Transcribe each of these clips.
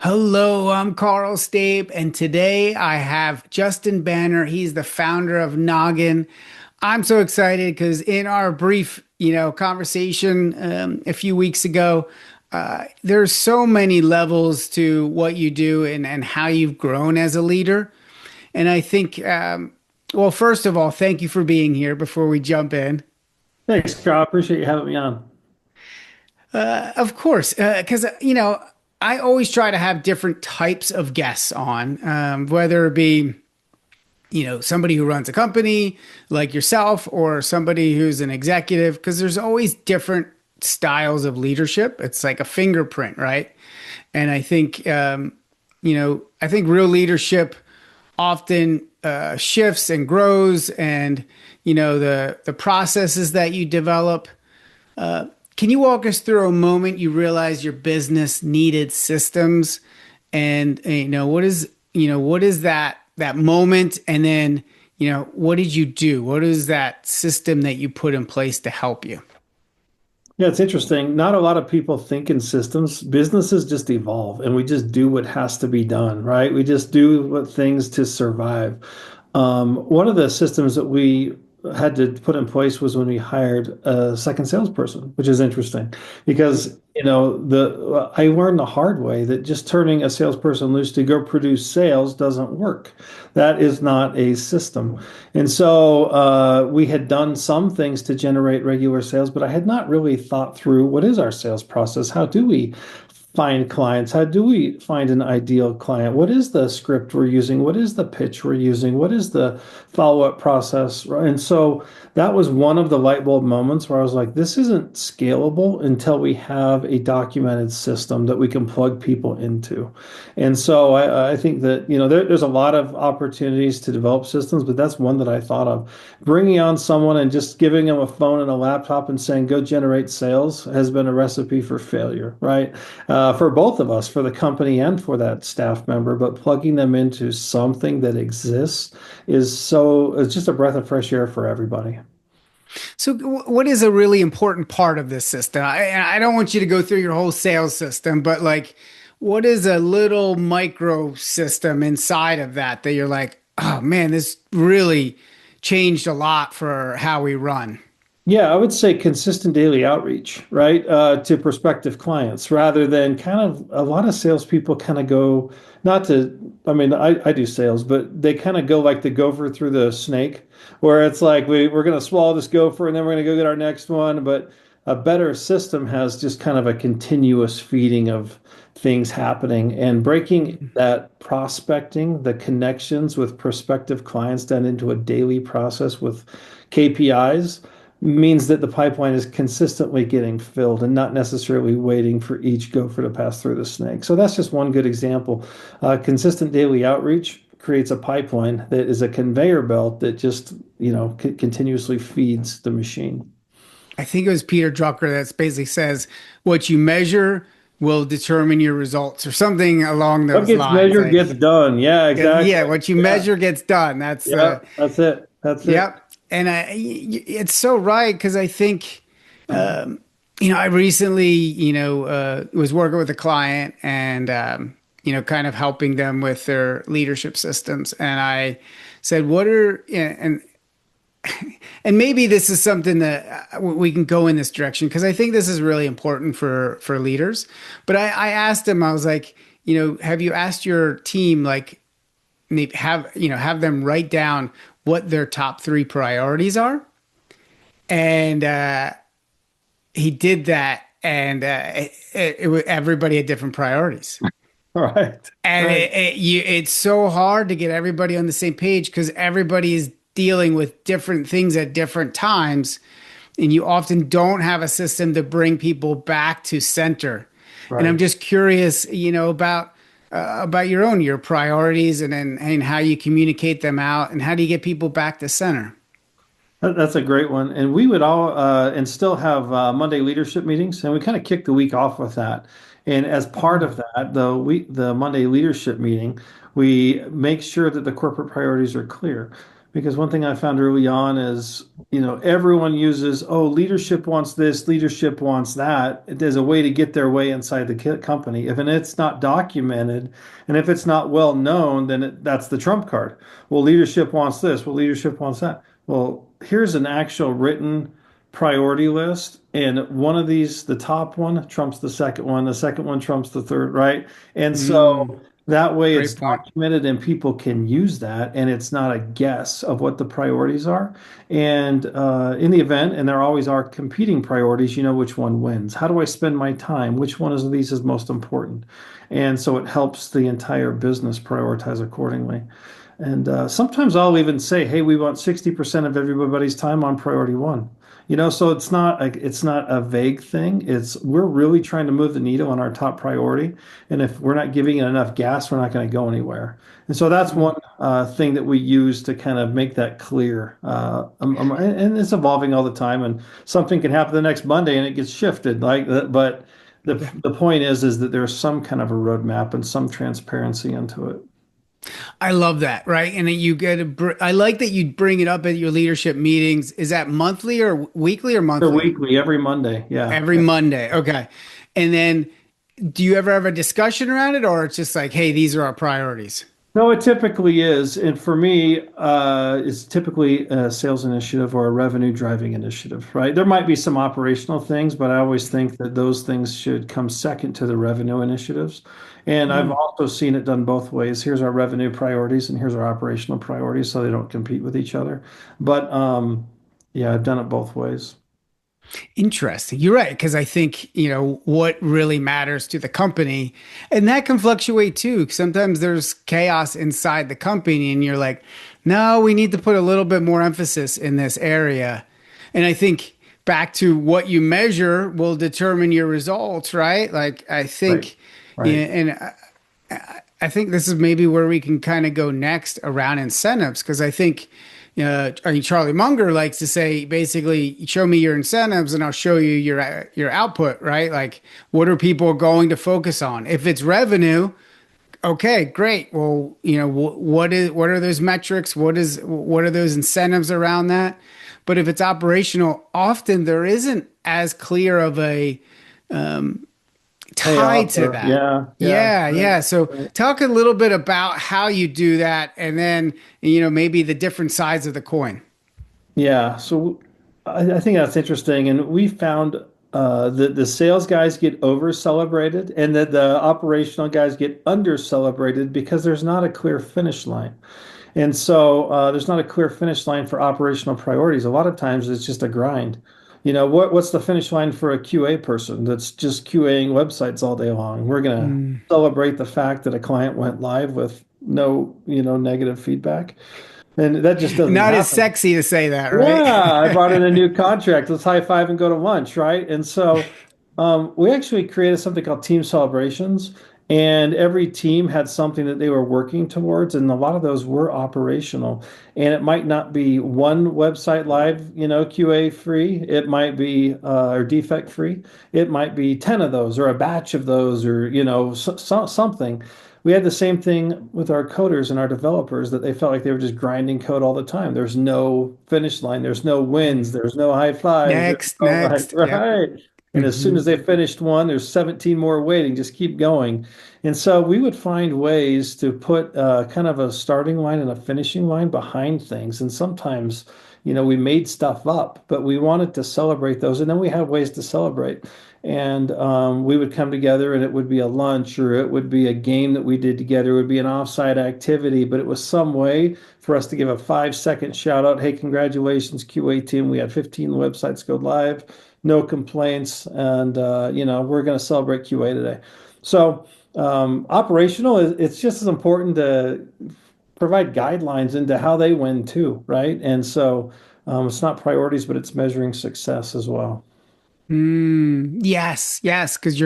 Hello, I'm Carl Stape, and today I have Justin Banner. He's the founder of Noggin. I'm so excited because in our brief, conversation a few weeks ago, there's so many levels to what you do and how you've grown as a leader. And I think, well, first of all, thank you for being here before we jump in. Thanks, Carl. I appreciate you having me on. Of course, because I always try to have different types of guests on, whether it be somebody who runs a company like yourself or somebody who's an executive, because there's always different styles of leadership. It's like a fingerprint, right? And I think real leadership often shifts and grows, and the processes that you develop. Can you walk us through a moment you realized your business needed systems, and what is that moment, and then what did you do? What is that system that you put in place to help you? Yeah, it's interesting. Not a lot of people think in systems. Businesses just evolve and we just do what has to be done, right? We just do what things to survive. One of the systems that we had to put in place was when we hired a second salesperson, which is interesting because, the I learned the hard way that just turning a salesperson loose to go produce sales doesn't work. That is not a system. And so we had done some things to generate regular sales, but I had not really thought through what is our sales process? How do we find clients? How do we find an ideal client? What is the script we're using? What is the pitch we're using? What is the follow-up process? And so that was one of the light bulb moments where I was like, this isn't scalable until we have a documented system that we can plug people into. And so I think that, there's a lot of opportunities to develop systems, but that's one that I thought of. Bringing on someone and just giving them a phone and a laptop and saying, go generate sales has been a recipe for failure, right? For both of us, for the company and for that staff member, but plugging them into something that exists it's just a breath of fresh air for everybody. So, what is a really important part of this system? I don't want you to go through your whole sales system, but like, what is a little micro system inside of that you're like, oh man, this really changed a lot for how we run? Yeah, I would say consistent daily outreach, right, to prospective clients rather than kind of a lot of salespeople kind of go, not to, I mean, I do sales, but they kind of go like the gopher through the snake, where it's like we're going to swallow this gopher and then we're going to go get our next one. But a better system has just kind of a continuous feeding of things happening and breaking that prospecting, the connections with prospective clients down into a daily process with KPIs means that the pipeline is consistently getting filled and not necessarily waiting for each gopher to pass through the snake. So that's just one good example. Consistent daily outreach creates a pipeline that is a conveyor belt that just, continuously feeds the machine. I think it was Peter Drucker that basically says what you measure will determine your results, or something along What those gets lines. measured Like, gets done. Yeah, yeah, exactly. what you Yeah, measure gets done. yeah, that's it. That's it. Yep. And it's so right because I think, I recently, was working with a client and, kind of helping them with their leadership systems. And I said, what are, and maybe this is something that we can go in this direction because I think this is really important for leaders. But I asked him, I was like, have you asked your team, like, have them write down what their top three priorities are? And he did that, and everybody had different priorities. Right. And Right. it's so hard to get everybody on the same page because everybody is dealing with different things at different times, and you often don't have a system to bring people back to center. And I'm Right. just curious, about your priorities, and how you communicate them out, and how do you get people back to center? That's a great one. And we would all and still have Monday leadership meetings, and we kind of kick the week off with that. And as part of that, the Monday leadership meeting, we make sure that the corporate priorities are clear. Because one thing I found early on is, everyone uses, oh, leadership wants this, leadership wants that. There's a way to get their way inside the company. If it's not documented and if it's not well known, then that's the trump card. Well, leadership wants this. Well, leadership wants that. Well, here's an actual written priority list. And one of these, the top one trumps the second one trumps the third, right? And Mm, so that way it's great point. documented and people can use that, and it's not a guess of what the priorities are. And in the event, and there always are competing priorities, you know which one wins. How do I spend my time? Which one of these is most important? And so it helps the entire business prioritize accordingly. And sometimes I'll even say, hey, we want 60% of everybody's time on priority one. So it's not a vague thing. It's we're really trying to move the needle on our top priority. And if we're not giving it enough gas, we're not going to go anywhere. And so that's one thing that we use to kind of make that clear. And it's evolving all the time. And something can happen the next Monday and it gets shifted. But the point is that there's some kind of a roadmap and some transparency into it. I love that, right? And then you get I like that you bring it up at your leadership meetings. Is that monthly or weekly or Or monthly? weekly, every Monday. Yeah. Every Monday. Okay. And then do you ever have a discussion around it or it's just like, hey, these are our priorities? No, it typically is. And for me, it's typically a sales initiative or a revenue driving initiative, right? There might be some operational things, but I always think that those things should come second to the revenue initiatives. And I've Mm. also seen it done both ways. Here's our revenue priorities and here's our operational priorities so they don't compete with each other. But yeah, I've done it both ways. Interesting. You're right. Because I think, what really matters to the company, and that can fluctuate too. Sometimes there's chaos inside the company, and you're like, no, we need to put a little bit more emphasis in this area. And I think back to what you measure will determine your results, right? Like, I Right. think, Right. and I think this is maybe where we can kind of go next around incentives because I think, I mean, Charlie Munger likes to say basically, show me your incentives and I'll show you your output, right? Like, what are people going to focus on? If it's revenue, okay, great. Well, what are those metrics? What are those incentives around that? But if it's operational, often there isn't as clear of a tied Payoff to or that. yeah, yeah. Yeah, Right. yeah. So Right. talk a little bit about how you do that and then, maybe the different sides of the coin. Yeah, so I think that's interesting, and we found that the sales guys get over celebrated, and that the operational guys get under celebrated because there's not a clear finish line, and so there's not a clear finish line for operational priorities. A lot of times it's just a grind. What's the finish line for a QA person that's just QAing websites all day long? We're gonna Mm. celebrate the fact that a client went live with no, negative feedback, and that just doesn't Not as happen. sexy to say that, right? Yeah, I brought in a new contract. Let's high five and go to lunch, right? And so we actually created something called team celebrations, and every team had something that they were working towards, and a lot of those were operational. And it might not be one website live, QA free. It might be or defect free. It might be 10 of those, or a batch of those, or something. We had the same thing with our coders and our developers that they felt like they were just grinding code all the time. There's no finish line, there's no wins, there's no high fives, there's Next, no like, next. Yep. right. And as soon Hmm. as they finished one, there's 17 more waiting. Just keep going. And so we would find ways to put kind of a starting line and a finishing line behind things. And sometimes, we made stuff up, but we wanted to celebrate those. And then we had ways to celebrate. And we would come together and it would be a lunch or it would be a game that we did together. It would be an offsite activity, but it was some way for us to give a 5-second shout out. Hey, congratulations, QA team. We had 15 websites go live, no complaints. And, we're going to celebrate QA today. So operational, it's just as important to provide guidelines into how they win too, right? And so it's not priorities, but it's measuring success as well. Yes, yes, because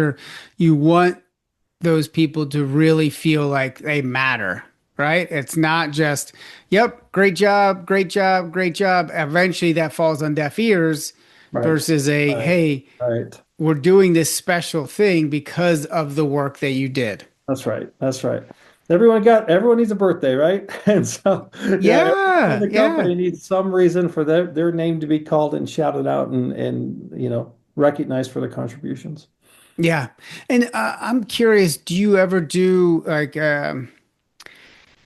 you want those people to really feel like they matter, right? It's not just, yep, great job, great job, great job. Eventually that falls on deaf ears Right. versus a, Right. hey, Right. we're doing this special thing because of the work that you did. That's right. That's right. everyone needs a birthday, right? And so yeah, everyone in Yeah, the yeah, company needs some reason for their name to be called and shouted out and recognized for their contributions. yeah. And I'm curious, do you ever do like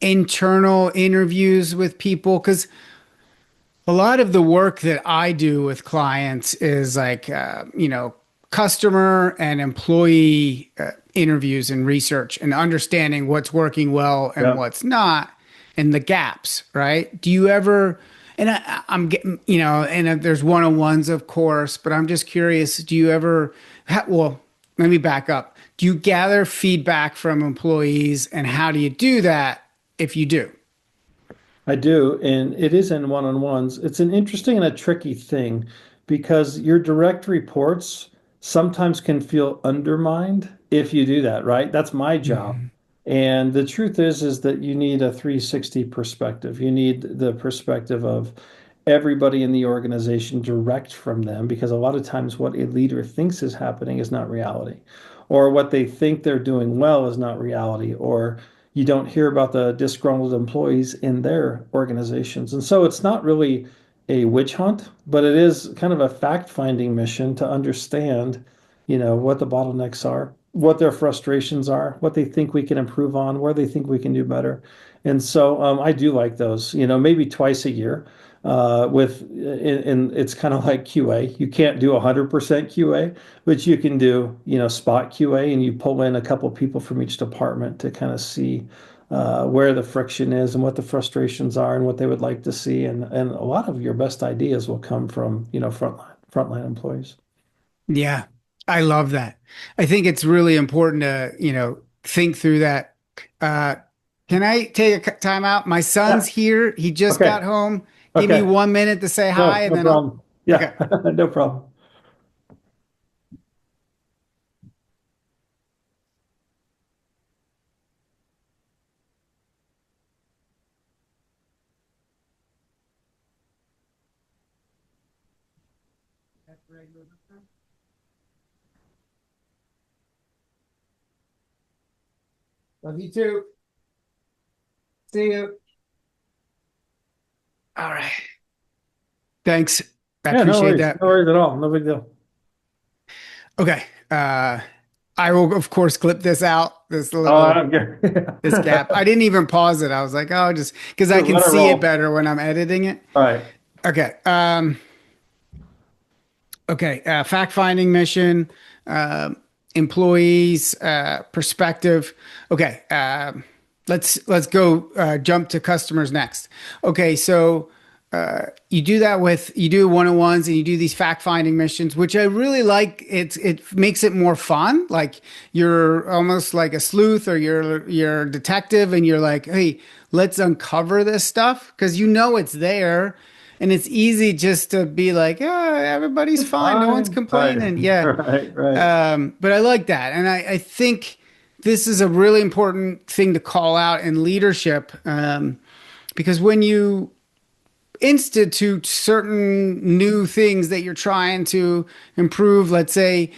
internal interviews with people? Because a lot of the work that I do with clients is like, customer and employee interviews and research and understanding what's working well and Yeah. what's not and the gaps, right? Do you ever, and I'm getting, and there's one-on-ones, of course, but I'm just curious, do you ever, well, let me back up. Do you gather feedback from employees and how do you do that if you do? I do, and it is in one-on-ones. It's an interesting and a tricky thing because your direct reports sometimes can feel undermined if you do that, right? That's my job. Mhm. And the truth is that you need a 360 perspective. You need the perspective of everybody in the organization direct from them because a lot of times what a leader thinks is happening is not reality, or what they think they're doing well is not reality, or you don't hear about the disgruntled employees in their organizations. And so it's not really a witch hunt, but it is kind of a fact-finding mission to understand, what the bottlenecks are, what their frustrations are, what they think we can improve on, where they think we can do better. And so I do like those, maybe twice a year. And it's kind of like QA. You can't do 100% QA, but you can do, spot QA, and you pull in a couple people from each department to kind of see where the friction is and what the frustrations are and what they would like to see. And a lot of your best ideas will come from, frontline employees. Yeah, I love that. I think it's really important to, think through that. Uh, can I take a time out? My son's Yeah. here. He just Okay. got home. Give me Okay. 1 minute to say hi, No, and no then I'll. problem. Yeah, Okay. no problem. Love you too. See you. All right. Thanks. I Yeah, no appreciate worries. that. No worries at all. No big deal. Okay. I will, of course, clip this out. This Oh, I little don't this gap. care. I didn't even pause it. I was like, oh, just because I Just can let it see it roll. better when I'm editing it. All right. Okay. Okay, fact finding mission, uh, employees, perspective. Okay, let's go jump to customers next. Okay, so you do one-on-ones and you do these fact finding missions, which I really like. It makes it more fun. Like you're almost like a sleuth or you're a detective, and you're like, hey, let's uncover this stuff because it's there. And it's easy just to be like, oh, everybody's It's fine. No one's fine. Right. complaining. Yeah. Right. Right. But I like that. And I think this is a really important thing to call out in leadership, because when you institute certain new things that you're trying to improve, let's say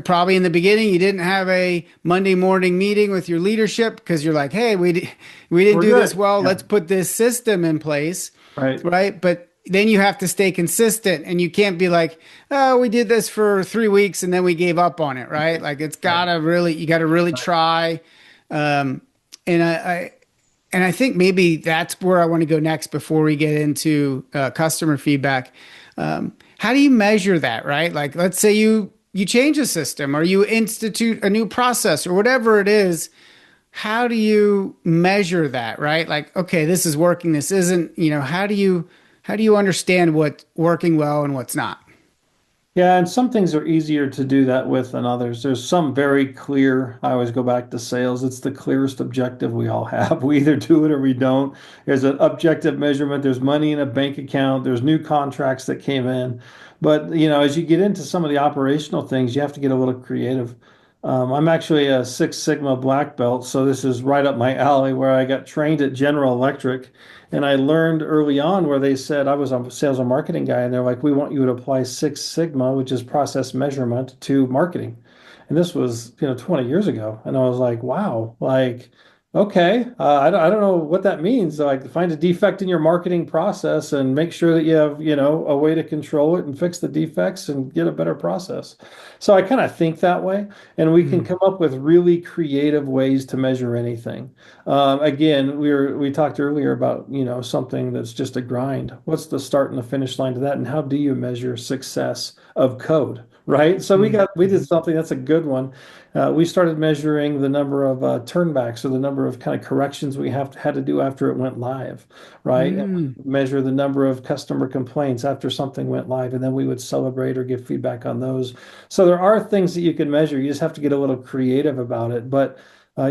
probably in the beginning, you didn't have a Monday morning meeting with your leadership because you're like, hey, we didn't We're do this good. well. Yeah. Let's put this system in place. Right. Right. But then you have to stay consistent and you can't be like, oh, we did this for 3 weeks and then we gave up on it. Right. Like Right. you got to really Right. try. Um, and I think maybe that's where I want to go next before we get into customer feedback. How do you measure that, right? Like, let's say you change a system or you institute a new process or whatever it is. How do you measure that, right? Like, okay, this is working, this isn't. How do you understand what's working well and what's not? Yeah, and some things are easier to do that with than others. There's some very clear, I always go back to sales. It's the clearest objective we all have. We either do it or we don't. There's an objective measurement. There's money in a bank account. There's new contracts that came in. But, as you get into some of the operational things, you have to get a little creative. I'm actually a Six Sigma black belt, so this is right up my alley where I got trained at General Electric. And I learned early on where they said I was a sales and marketing guy, and they're like, we want you to apply Six Sigma, which is process measurement, to marketing. And this was, 20 years ago. And I was like, wow, like, okay, I don't know what that means. Like, find a defect in your marketing process and make sure that you have, a way to control it and fix the defects and get a better process. So I kind of think that way, and we can Mm. come up with really creative ways to measure anything. Again, we talked earlier about, something that's just a grind. What's the start and the finish line to that, and how do you measure success of code, right? So we did Mm. something that's a good one. We started measuring the number of turnbacks or the number of kind of corrections we had to do after it went live, right? And Mm. we measure the number of customer complaints after something went live, and then we would celebrate or give feedback on those. So there are things that you can measure. You just have to get a little creative about it, but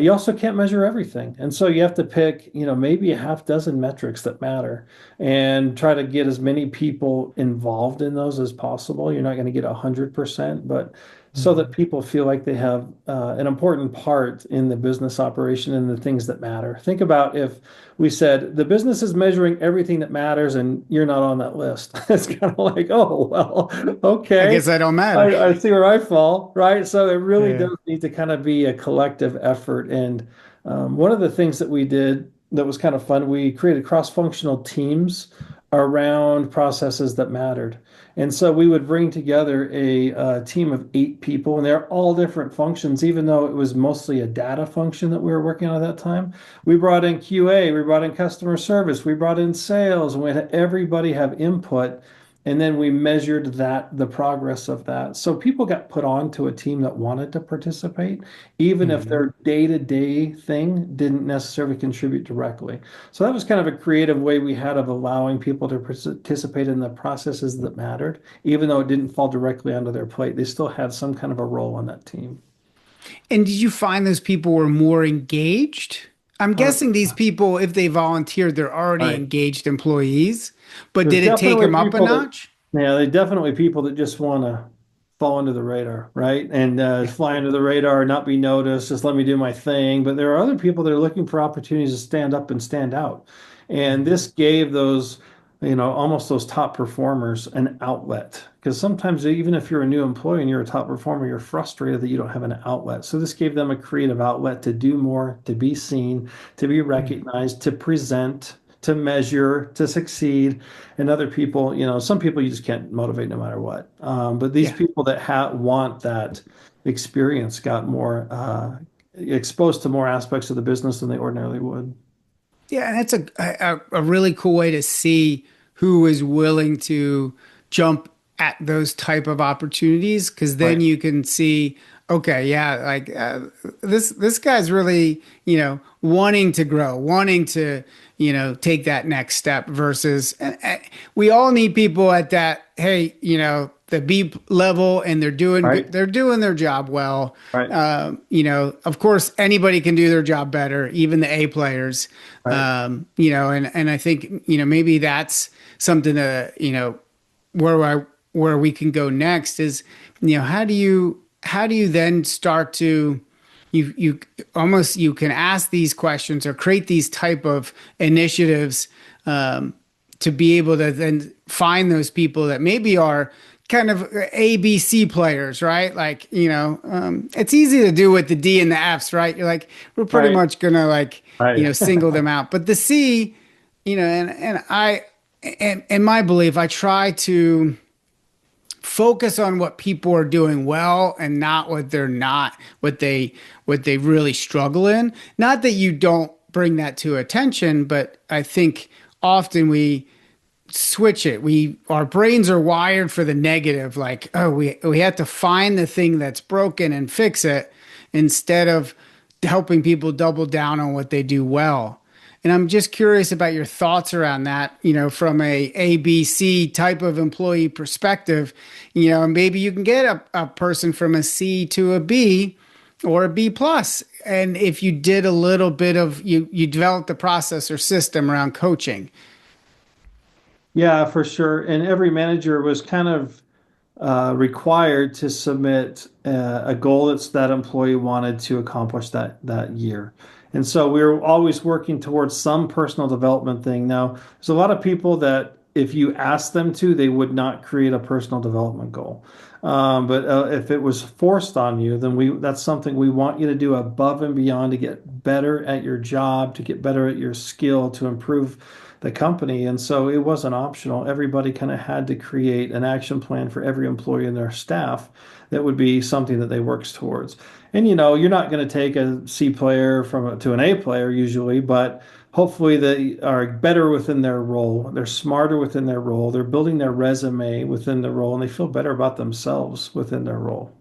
you also can't measure everything. And so you have to pick, maybe a half dozen metrics that matter and try to get as many people involved in those as possible. You're not going to get 100%, but so that Mm. people feel like they have an important part in the business operation and the things that matter. Think about if we said the business is measuring everything that matters and you're not on that list. It's kind of like, oh, well, I okay. guess I don't matter. I see where I fall, right? So it really Yeah. does need to kind of be a collective effort. And one of the things that we did that was kind of fun, we created cross-functional teams around processes that mattered. And so we would bring together a team of 8 people, and they're all different functions, even though it was mostly a data function that we were working on at that time. We brought in QA, we brought in customer service, we brought in sales, and we had everybody have input. And then we measured the progress of that. So people got put onto a team that wanted to participate, even if Mm. their day-to-day thing didn't necessarily contribute directly. So that was kind of a creative way we had of allowing people to participate in the processes that mattered, even though it didn't fall directly onto their plate. They still had some kind of a role on that team. And did you find those people were more engaged? I'm guessing these 100%. people, if they volunteered, they're already Right. engaged employees, but There's did it take definitely them up a people that, notch? yeah, they definitely people that just want to fall under the radar, right? And Yeah. fly under the radar, not be noticed, just let me do my thing. But there are other people that are looking for opportunities to stand up and stand out. And Mm. this gave those, almost those top performers an outlet. Because sometimes, even if you're a new employee and you're a top performer, you're frustrated that you don't have an outlet. So this gave them a creative outlet to do more, to be seen, to be Mm. recognized, to present, to measure, to succeed. And other people, some people you just can't motivate no matter what. But these Yeah. people that want that experience got more exposed to more aspects of the business than they ordinarily would. Yeah, and that's a really cool way to see who is willing to jump at those type of opportunities because then Right. you can see, okay, yeah, like this guy's really, wanting to grow, wanting to, take that next step versus we all need people at that, hey, the B level and they're doing good, Right. they're doing their job well. Right. Of course, anybody can do their job better, even the A players. Right. And I think, maybe that's something that, where where we can go next is, how do you then start to you almost you can ask these questions or create these type of initiatives to be able to then find those people that maybe are kind of ABC players, right? Like, it's easy to do with the D and the Fs, right? You're like, we're pretty Right. much gonna like, Right. single them out. But the C, and in my belief, I try to focus on what people are doing well and not what they're not, what they really struggle in. Not that you don't bring that to attention, but I think often we switch it. Our brains are wired for the negative, like, oh, we have to find the thing that's broken and fix it instead of helping people double down on what they do well. And I'm just curious about your thoughts around that, from a ABC type of employee perspective. Maybe you can get a person from a C to a B or a B plus. And if you did a little bit of you developed a process or system around coaching. Yeah, for sure. And every manager was kind of required to submit a goal that employee wanted to accomplish that year. And so we were always working towards some personal development thing. Now, there's a lot of people that if you asked them to, they would not create a personal development goal. But if it was forced on you, then that's something we want you to do above and beyond to get better at your job, to get better at your skill, to improve the company. And so it wasn't optional. Everybody kind of had to create an action plan for every employee and their staff that would be something that they works towards. And you're not going to take a C player to an A player usually, but hopefully they are better within their role. They're smarter within their role. They're building their resume within the role, and they feel better about themselves within their role.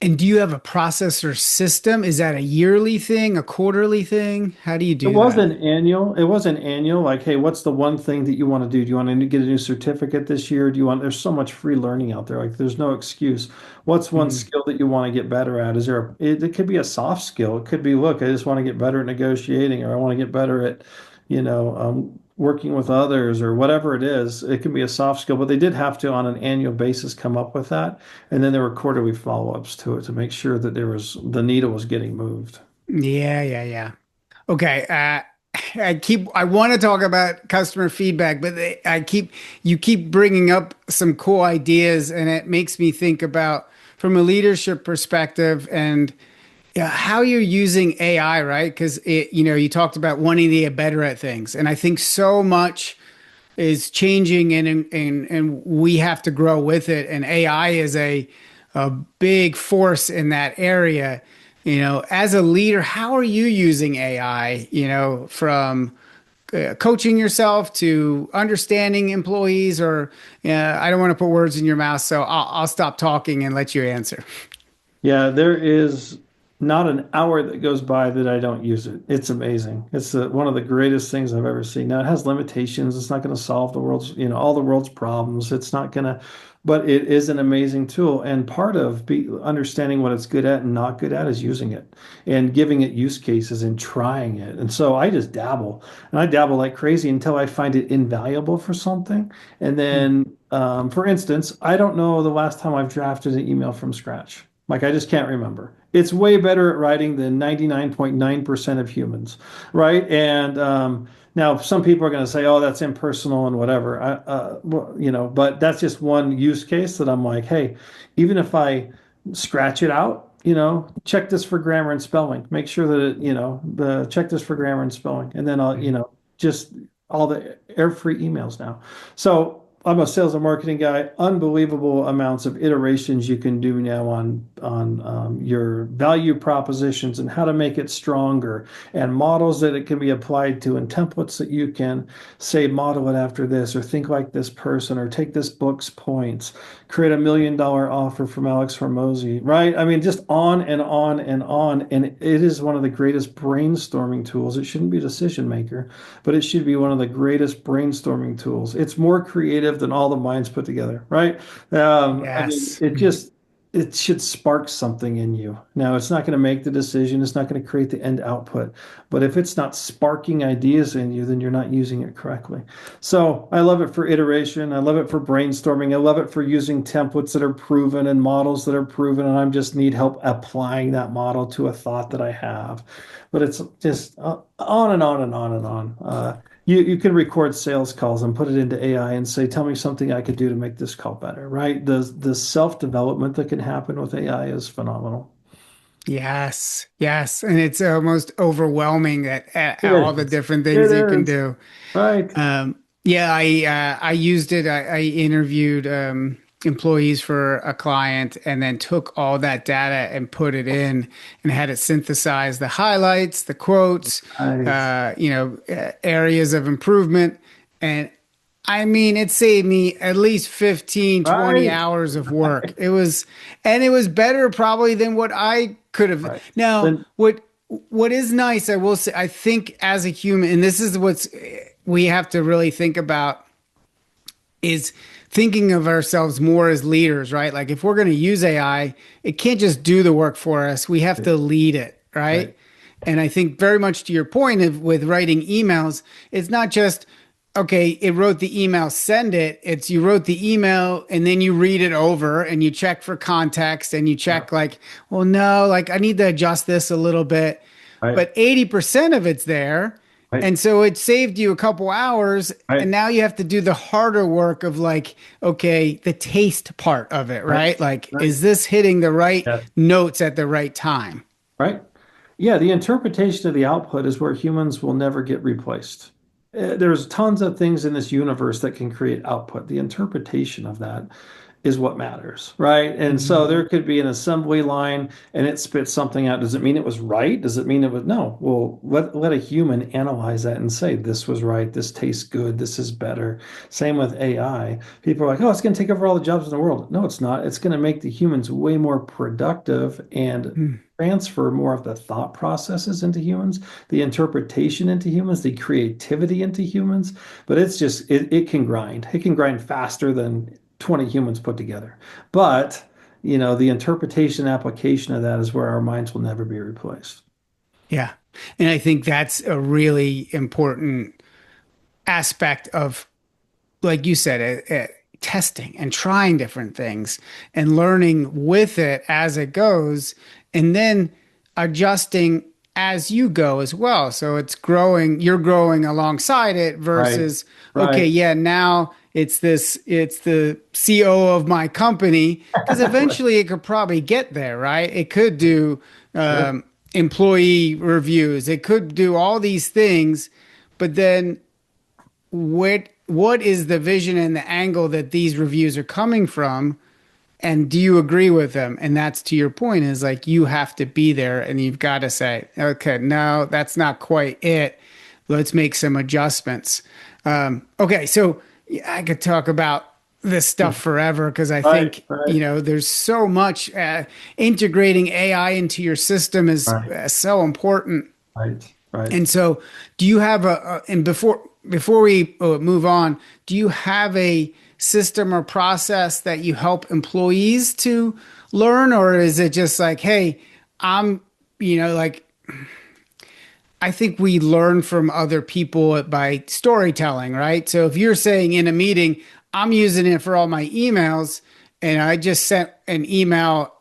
And do you have a process or system? Is that a yearly thing, a quarterly thing? How do you It do that? wasn't annual. It wasn't annual. Like, hey, what's the one thing that you want to do? Do you want to get a new certificate this year? There's so much free learning out there. Like, there's no excuse. What's one Mhm. skill that you want to get better at? It could be a soft skill. It could be, look, I just want to get better at negotiating, or I want to get better at, working with others, or whatever it is. It can be a soft skill, but they did have to, on an annual basis, come up with that. And then there were quarterly follow-ups to it to make sure that the needle was getting moved. Yeah, yeah, yeah. Okay. I want to talk about customer feedback, but you keep bringing up some cool ideas, and it makes me think about from a leadership perspective and yeah, how you're using AI, right? Because you talked about wanting to get better at things, and I think so much is changing, and we have to grow with it. And AI is a big force in that area. As a leader, how are you using AI? From coaching yourself to understanding employees, or I don't want to put words in your mouth, so I'll stop talking and let you answer. Yeah, there is not an hour that goes by that I don't use it. It's amazing. It's one of the greatest things I've ever seen. Now it has limitations. It's not going to solve all the world's problems. It's not going to, but it is an amazing tool. And part of understanding what it's good at and not good at is using it and giving it use cases and trying it. And so I just dabble, and I dabble like crazy until I find it invaluable for something. And then, for instance, I don't know the last time I've drafted an email from scratch. Like, I just can't remember. It's way better at writing than 99.9% of humans, right? And now some people are going to say, "Oh, that's impersonal and whatever." Well, but that's just one use case that I'm like, hey, even if I scratch it out, check this for grammar and spelling. Make sure that check this for grammar and spelling, and then I'll, just all the air-free emails now. So I'm a sales and marketing guy. Unbelievable amounts of iterations you can do now on your value propositions and how to make it stronger, and models that it can be applied to, and templates that you can say model it after this, or think like this person, or take this book's points, create $1 million offer from Alex Hormozy, right? I mean, just on and on and on. And it is one of the greatest brainstorming tools. It shouldn't be a decision maker, but it should be one of the greatest brainstorming tools. It's more creative than all the minds put together, right? I mean, Yes. it should spark something in you. Now, it's not going to make the decision. It's not going to create the end output. But if it's not sparking ideas in you, then you're not using it correctly. So I love it for iteration. I love it for brainstorming. I love it for using templates that are proven and models that are proven. And I just need help applying that model to a thought that I have. But it's just on and on and on and on. You can record sales calls and put it into AI and say, tell me something I could do to make this call better, right? The self-development that can happen with AI is phenomenal. Yes. Yes. And it's almost overwhelming at It all the is. different It things you can is. do. Right. Yeah, I used it. I interviewed employees for a client, and then took all that data and put it in, and had it synthesize the highlights, the quotes, Nice. areas of improvement. And I mean, it saved me at least 15, 20 Right. hours of work. And it was better probably than what I could have. Right. Now, Then what is nice, I will say, I think as a human, and this is what's we have to really think about, is thinking of ourselves more as leaders, right? Like if we're going to use AI, it can't just do the work for us. We have to lead it, right. right? And I think very much to your point of with writing emails, it's not just okay, it wrote the email, send it. It's you wrote the email and then you read it over and you check for context and you Yeah. check like, well, no, like I need to adjust this a little bit. Right. But 80% of it's there. Right. And so it saved you a couple hours, and Right. now you have to do the harder work of like, okay, the taste part of it, Right. right? Like, Right. is this hitting the right Yeah. notes at the right time? Right. Yeah, the interpretation of the output is where humans will never get replaced. There's tons of things in this universe that can create output. The interpretation of that is what matters, right? And so Mhm. there could be an assembly line and it spits something out. Does it mean it was right? Does it mean it was no? Well, let a human analyze that and say this was right, this tastes good, this is better. Same with AI. People are like, oh, it's going to take over all the jobs in the world. No, it's not. It's going to make the humans way more productive and transfer more of the thought processes into humans, the interpretation into humans, the creativity into humans. But it's just it can grind. It can grind faster than 20 humans put together. But, the interpretation application of that is where our minds will never be replaced. Yeah. And I think that's a really important aspect of, like you said, testing and trying different things and learning with it as it goes, and then adjusting as you go as well. So it's growing, you're growing alongside it Right. versus, okay, Right. yeah, now it's the CO of my company, because Right. eventually it could probably get there, right? It could do Sure. employee reviews, it could do all these things, but then what is the vision and the angle that these reviews are coming from, and do you agree with them? And that's, to your point, is like you have to be there and you've got to say, okay, no, that's not quite it, let's make some adjustments. Okay, so I could talk about this stuff forever because I Right. think, Right. there's so much, integrating AI into your system is Right. so important. Right. Right. And so, do you have and before we move on, do you have a system or process that you help employees to learn, or is it just like, hey, I'm, like, I think we learn from other people by storytelling, right? So if you're saying in a meeting, I'm using it for all my emails, and I just sent an email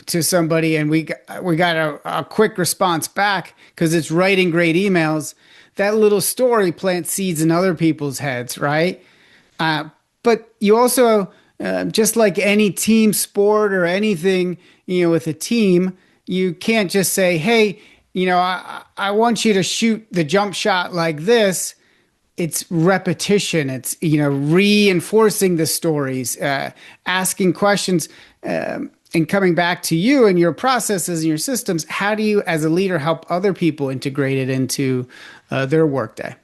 to somebody and we got a quick response back because it's writing great emails, that little story plants seeds in other people's heads, right? But you also, just like any team sport or anything, with a team, you can't just say, hey, I want you to shoot the jump shot like this. It's repetition. It's, reinforcing the stories, asking questions, and coming back to you and your processes and your systems. How do you, as a leader, help other people integrate it into their workday?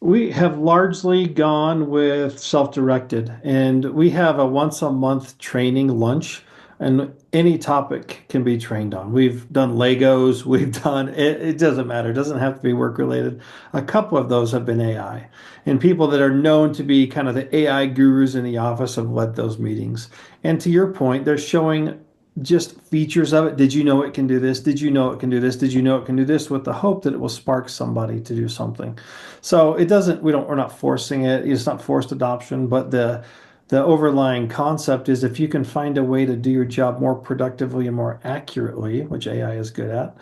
We have largely gone with self-directed, and we have a once a month training lunch, and any topic can be trained on. We've done Legos, we've done it doesn't matter, it doesn't have to be work related. A couple of those have been AI, and people that are known to be kind of the AI gurus in the office have led those meetings. And to your point, they're showing just features of it. Did you know it can do this? Did you know it can do this? Did you know it can do this? With the hope that it will spark somebody to do something. So it doesn't, we're not forcing it. It's not forced adoption, but the overlying concept is if you can find a way to do your job more productively and more accurately, which AI is good at,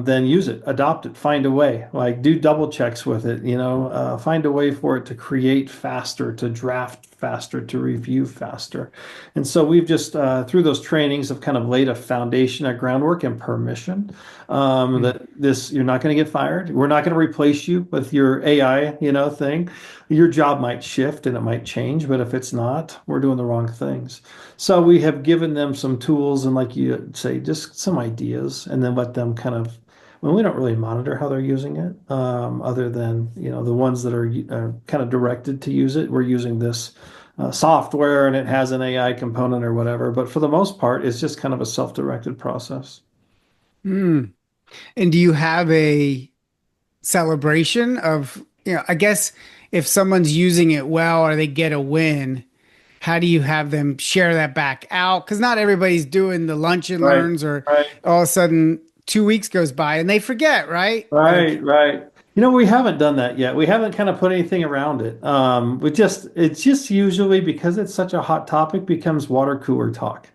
then use it, adopt it, find a way, like do double checks with it, find a way for it to create faster, to draft faster, to review faster. And so we've just, through those trainings, have kind of laid a foundation, a groundwork and permission that this, you're not going to get fired. We're not going to replace you with your AI, thing. Your job might shift and it might change, but if it's not, we're doing the wrong things. So we have given them some tools and, like you say, just some ideas, and then let them kind of. Well, we don't really monitor how they're using it, other than the ones that are kind of directed to use it. We're using this software and it has an AI component or whatever, but for the most part, it's just kind of a self-directed process. Mm. And do you have a celebration of, I guess if someone's using it well or they get a win, how do you have them share that back out? Because not everybody's doing the lunch and Right, learns, or right. all of a sudden 2 weeks goes by and they forget, right? Right, Like, right. We haven't done that yet. We haven't kind of put anything around it. It's just usually because it's such a hot topic becomes water cooler talk.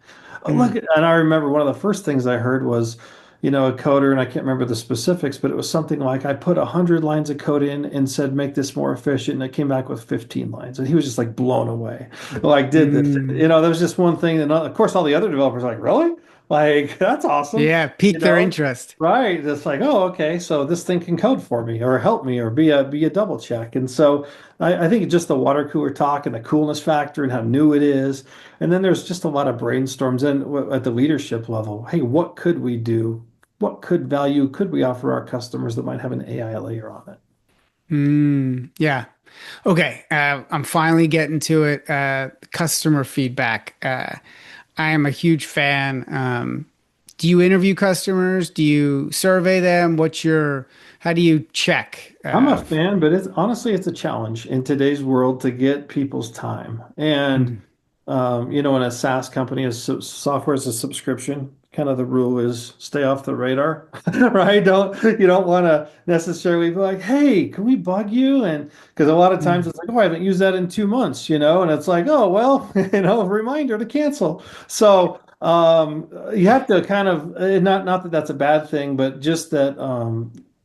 mm, Look, and I remember one of the first things I heard was, a coder, and I can't remember the specifics, but it was something like I put 100 lines of code in and said, make this more efficient. And it came back with 15 lines. And he was just like blown away. Like, did this, Mm. there was just one thing. And of course, all the other developers are like, really? Like, that's awesome. Yeah, You pique their know, interest. right. It's like, oh, okay. So this thing can code for me or help me or be a double check. And so I think just the water cooler talk and the coolness factor and how new it is. And then there's just a lot of brainstorms at the leadership level. Hey, what could we do? What value could we offer our customers that might have an AI layer on it? Yeah. Okay. I'm finally getting to it. Customer feedback. I am a huge fan. Do you interview customers? Do you survey them? How do you check? I'm a fan, but it's a challenge in today's world to get people's time. And Mm, in a SaaS company, as software is a subscription, kind of the rule is stay off the radar, right? You don't want to necessarily be like, hey, can we bug you? And because a lot of times mm, it's like, oh, I haven't used that in 2 months, and it's like, oh, well, reminder to cancel. So you have to kind of not that that's a bad thing, but just that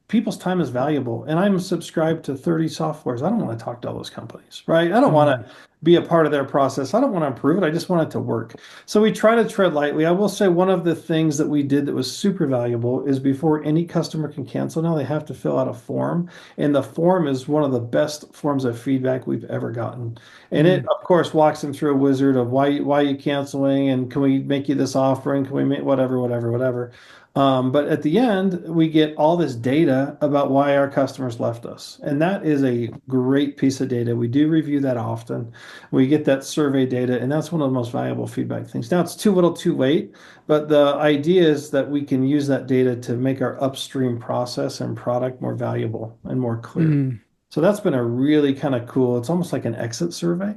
people's time is valuable. And I'm subscribed to 30 softwares. I don't want to talk to all those companies, right? I don't want mm, to be a part of their process. I don't want to improve it. I just want it to work. So we try to tread lightly. I will say one of the things that we did that was super valuable is before any customer can cancel now, they have to fill out a form. And the form is one of the best forms of feedback we've ever gotten. And it, mm. of course, walks them through a wizard of why are you canceling and can we make you this offer and can we make whatever, whatever, whatever. But at the end, we get all this data about why our customers left us. And that is a great piece of data. We do review that often. We get that survey data, and that's one of the most valuable feedback things. Now, it's too little too late, but the idea is that we can use that data to make our upstream process and product more valuable and more clear. Mm. So that's been a really kind of cool, it's almost like an exit survey.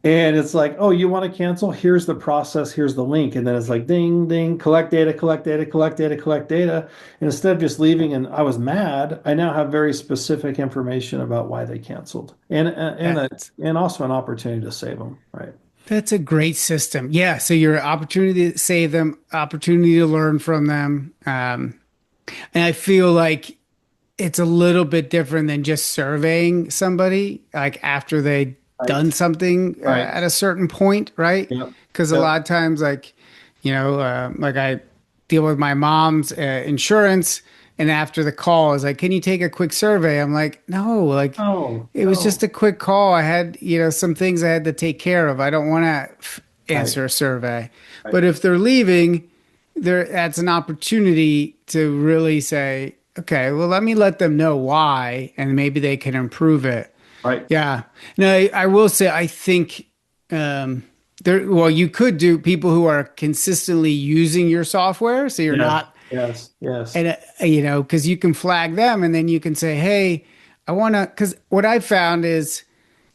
And it's like, oh, you want to cancel? Here's the process, here's the link. And then it's like ding, ding, collect data, collect data, collect data, collect data. And instead of just leaving and I was mad, I now have very specific information about why they canceled. That And also an opportunity to save them, right? that's a great system. Yeah. So your opportunity to save them, opportunity to learn from them. And I feel like it's a little bit different than just surveying somebody like after they Right. done something Right. at a certain point, right? Yep. Because a Yep. lot of times, like I deal with my mom's insurance, and after the call is like, "Can you take a quick survey?" I'm like, "No, like Oh, it was just no. a quick call. I had some things I had to take care of. I don't want to Right. answer a survey." Right. But if they're leaving, that's an opportunity to really say, okay, well, let me let them know why, and maybe they can improve it. Right. Yeah. No, I will say, I think um, well, you could do people who are consistently using your software. So you're Yes. not, Yes. Yes. and because you can flag them and then you can say, hey, I want to, because what I found is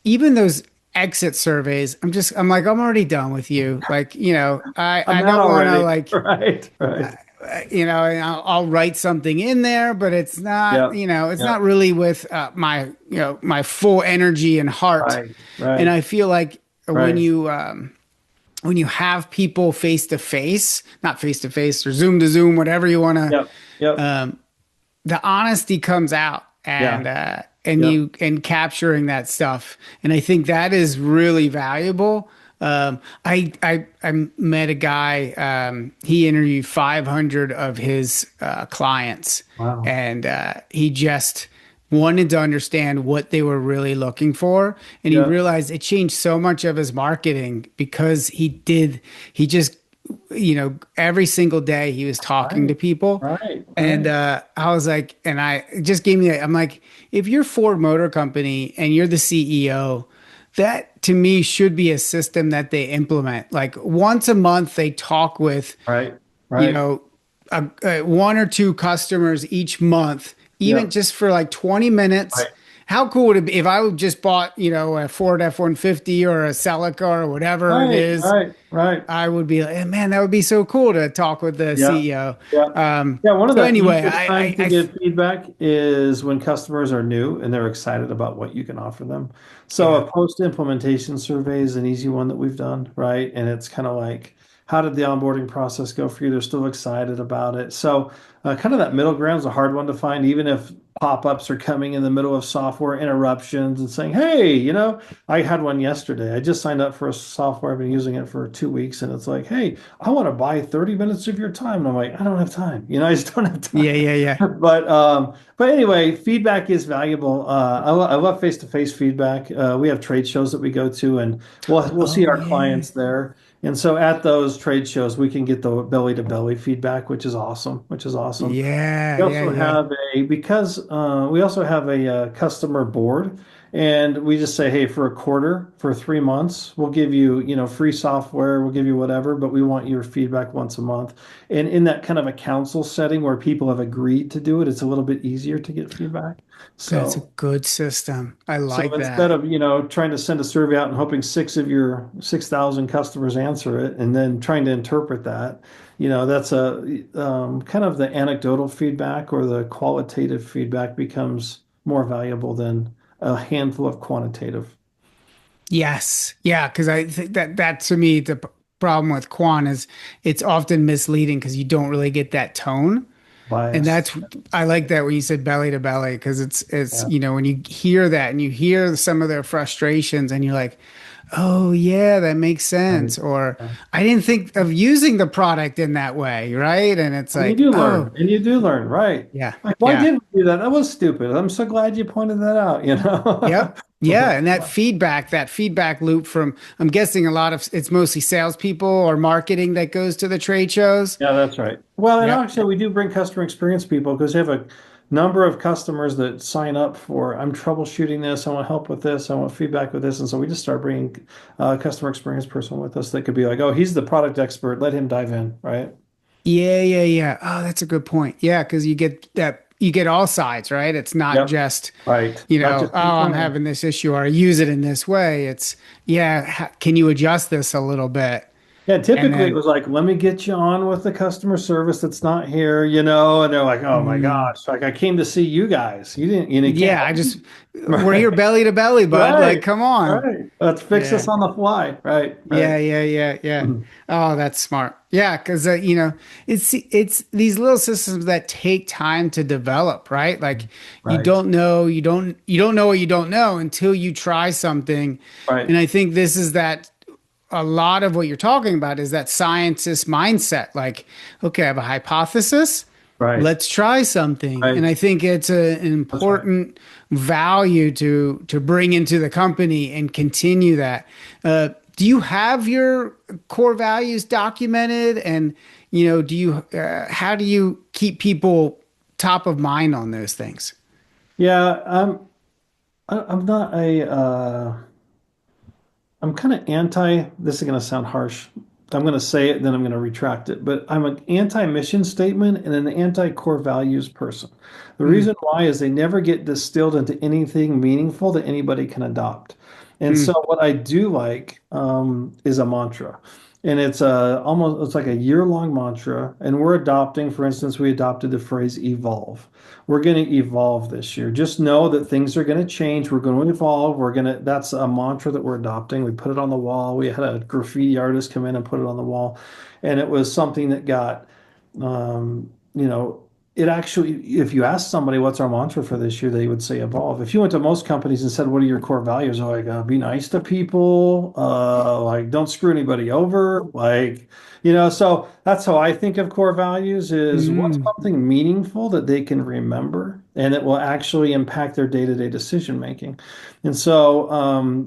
even those exit surveys, I'm like, I'm already done with you. Like, I'm I out don't want to already. like, Right. Right. and I'll write something in there, but it's not, Yeah. it's Yeah. not really with my, my full energy and heart. Right. And Right. I feel like Right. when you have people face to face, not face to face or Zoom to Zoom, whatever you want to, Yep. Yep. the honesty comes out Yeah. and Yep. capturing that stuff. And I think that is really valuable. I met a guy. He interviewed 500 of his clients, Wow. and he just wanted to understand what they were really looking for. And he Yeah. realized it changed so much of his marketing because he just, every single day he was talking to Right. people. Right. And Right. I was like, and I it just gave me, I'm like, if you're Ford Motor Company and you're the CEO, that to me should be a system that they implement. Like once a month, they talk with, Right. you Right. know, one or two customers each month, even Yep. just for like 20 minutes. Right. How cool would it be if I would just bought, a Ford F-150 or a Celica or whatever it Right. is? Right. Right. I would be like, man, that would be so cool to talk with the Yeah. CEO. Yeah. Yeah. One of So the anyway, easiest times to give feedback is when customers are new and they're excited about what you can offer them. So yeah, a post-implementation survey is an easy one that we've done, right? And it's kind of like, How did the onboarding process go for you? They're still excited about it. So, kind of that middle ground is a hard one to find, even if pop-ups are coming in the middle of software interruptions and saying, "Hey, I had one yesterday. I just signed up for a software. I've been using it for 2 weeks, and it's like, hey, I want to buy 30 minutes of your time." And I'm like, I don't have time. I just don't have Yeah, time. yeah, yeah. But anyway, feedback is valuable. I love face-to-face feedback. We have trade shows that we go to, and we'll see Oh, our yeah. clients there. And so at those trade shows, we can get the belly-to-belly feedback, which is awesome. Which is awesome. Yeah, We yeah, also yeah. have we also have a customer board, and we just say, hey, for a quarter, for 3 months, we'll give you, free software, we'll give you whatever, but we want your feedback once a month. And in that kind of a council setting where people have agreed to do it, it's a little bit easier to get feedback. That's a So good system. I so like instead that. of, trying to send a survey out and hoping six of your 6,000 customers answer it and then trying to interpret that, that's a kind of the anecdotal feedback or the qualitative feedback becomes more valuable than a handful of quantitative Yes. Yeah, because I think that to me problem with Quan is it's often misleading because you don't really get that tone. And bias. that's I like that when you said belly to belly because it's Yeah. when you hear that and you hear some of their frustrations and you're like, "Oh yeah, that makes Right. sense." Or Yeah. I didn't think of using the product in that way, right? And it's And you like, do "Oh, learn, and you do learn, right? yeah. Like, why Yeah. did we do that? That was stupid. I'm so glad you pointed that out. Yep. Yeah, and that feedback loop from I'm guessing a lot of it's mostly salespeople or marketing that goes to the trade shows. Yeah, that's right. Well, and Yep. actually, we do bring customer experience people because we have a number of customers that sign up for, I'm troubleshooting this, I want help with this, I want feedback with this. And so we just start bringing a customer experience person with us that could be like, oh, he's the product expert, let him dive in, right? Yeah, yeah, yeah. Oh, that's a good point. Yeah, because you get all sides, right? It's not Yep. just, Right. Not oh, just I'm internal. having this issue or I use it in this way. It's, yeah, can you adjust this a little bit? Yeah, And typically it then, was like, let me get you on with the customer service that's not here, and they're like, oh my mm, gosh, like I came to see you guys. You didn't, you can't yeah, help me. we're here belly to belly, bud. Like, Right. come on. Right. Let's fix Yeah. this on the fly. Right. Right. Yeah, yeah, yeah, yeah. Mhm. Oh, that's smart. Yeah, because it's these little systems that take time to develop, right? Like Right. you don't know what you don't know until you try something. Right. And I think this is that a lot of what you're talking about is that scientist mindset. Like, okay, I have a hypothesis. Right. Let's try something. And Right. I think it's an That's right. important value to bring into the company and continue that. Do you have your core values documented? And do you how do you keep people top of mind on those things? Yeah. I'm not I'm kind of anti, this is going to sound harsh. I'm going to say it, then I'm going to retract it. But I'm an anti-mission statement and an anti-core values person. The Mm, reason why is they never get distilled into anything meaningful that anybody can adopt. And so mm, what I do like is a mantra. And it's like a year-long mantra. And we're adopting, for instance, we adopted the phrase evolve. We're going to evolve this year. Just know that things are going to change. We're going to evolve. That's a mantra that we're adopting. We put it on the wall. We had a graffiti artist come in and put it on the wall. And it was something that got, um, you know, it actually, if you ask somebody what's our mantra for this year, they would say evolve. If you went to most companies and said, what are your core values? They're like, be nice to people, like don't screw anybody over, so that's how I think of core values is what's mm. something meaningful that they can remember and it will actually impact their day-to-day decision making. And so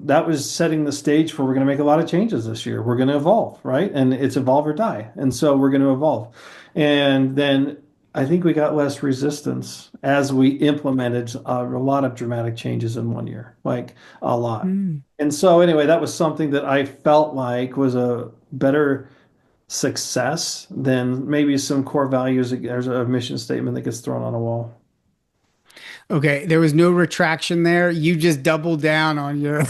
that was setting the stage for we're going to make a lot of changes this year. We're going to evolve, right? And it's evolve or die. And so we're going to evolve. And then I think we got less resistance as we implemented a lot of dramatic changes in 1 year, like a lot. Mm. And so anyway, that was something that I felt like was a better success than maybe some core values. There's a mission statement that gets thrown on a wall. Okay, there was no retraction there. You just doubled down on your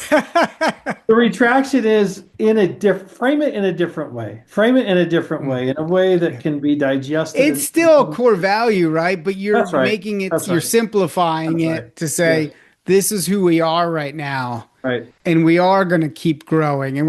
The retraction is in a different, frame it in a different way. Frame it in a different Mm, way, in a way that okay. can be digested. It's still a core value, right? But you're That's right. making it, That's you're right. simplifying That's right. it to Yes. say, this is who we are right now. Right. And we are going to keep growing. And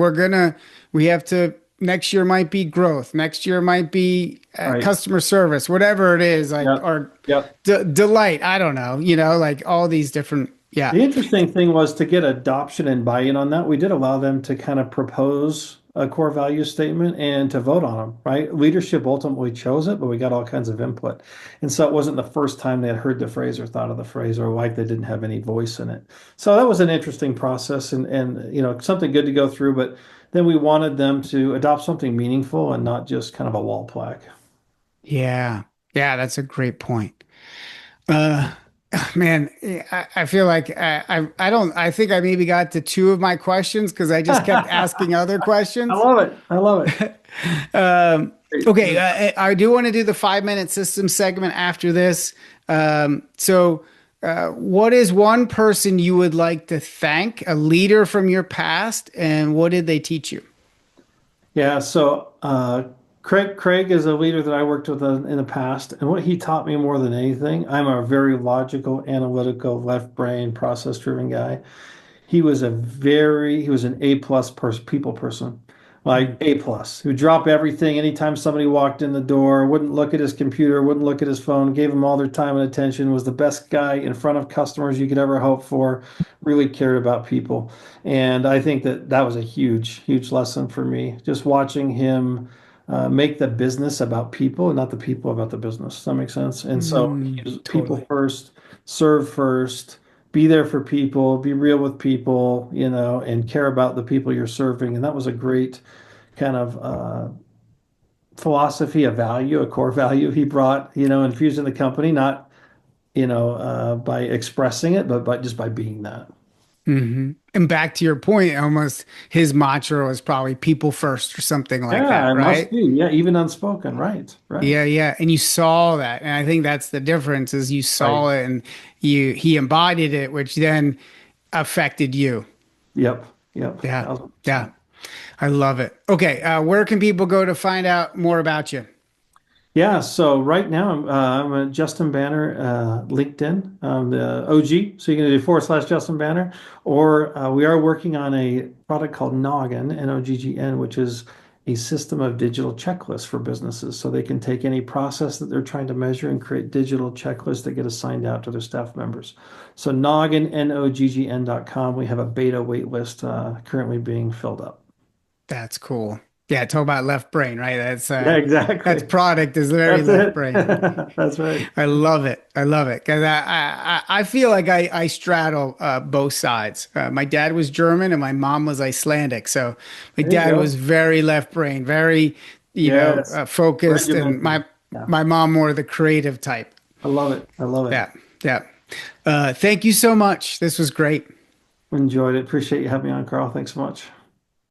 we have to next year might be growth, next year might be Right. customer service, whatever it is, like, Yep. or Yep. delight. I don't know, like all these different. Yeah. The interesting thing was to get adoption and buy-in on that. We did allow them to kind of propose a core value statement and to vote on them, right? Leadership ultimately chose it, but we got all kinds of input. And so it wasn't the first time they had heard the phrase or thought of the phrase or like they didn't have any voice in it. So that was an interesting process and something good to go through, but then we wanted them to adopt something meaningful and not just kind of a wall plaque. Yeah. Yeah, that's a great point. Uh, man, I feel like I don't, I think I maybe got to two of my questions because I just kept asking other I questions. love it. I love it. Um, Great. okay, I do want to do the 5 minute system segment after this. What is one person you would like to thank, a leader from your past, and what did they teach you? Yeah, so Craig is a leader that I worked with in the past, and what he taught me more than anything, I'm a very logical, analytical, left brain, process-driven guy. He was an A plus people person, like Mm, A plus, who drop everything anytime somebody walked in the door, wouldn't look at his computer, wouldn't look at his phone, gave him all their time and attention, was the best guy in front of customers you could ever hope for, really cared about people. And I think that that was a huge, huge lesson for me, just watching him make the business about people and not the people about the business. Does that make sense? And so he was people totally. first, serve first, be there for people, be real with people, and care about the people you're serving. And that was a great kind of philosophy, a value, a core value he brought, infused in the company, not, by expressing it, but just by being that. And back to your point, almost his mantra was probably people first or something like Yeah, that, it must right? be. Yeah, even unspoken. Right, right, Yeah, yeah. And you saw that. And I think that's the difference is you right. saw it and he embodied it, which then affected you. Yep, yep, Yeah. Yeah. 1000%. I love it. Okay. Where can people go to find out more about you? Yeah, so right now I'm a Justin Banner LinkedIn, the OG. So you can do / Justin Banner, or we are working on a product called Noggin, Noggn, which is a system of digital checklists for businesses. So they can take any process that they're trying to measure and create digital checklists that get assigned out to their staff members. So Noggin, Noggn.com. We have a beta wait list currently being filled up. That's cool. Yeah. Talk about left brain, right? Yeah, That's exactly. product is very That's left it. brain. That's right. I love it. I love it because I feel like I straddle both sides. My dad was German and my mom was Icelandic, so my There you dad was go. very left brain, very Yes. focused, and Regimented. Yeah. my mom more the creative type. I love it. I love it. Yeah, yeah. Thank you so much. This was great. Enjoyed it. Appreciate you having me on, Carl. Thanks so much.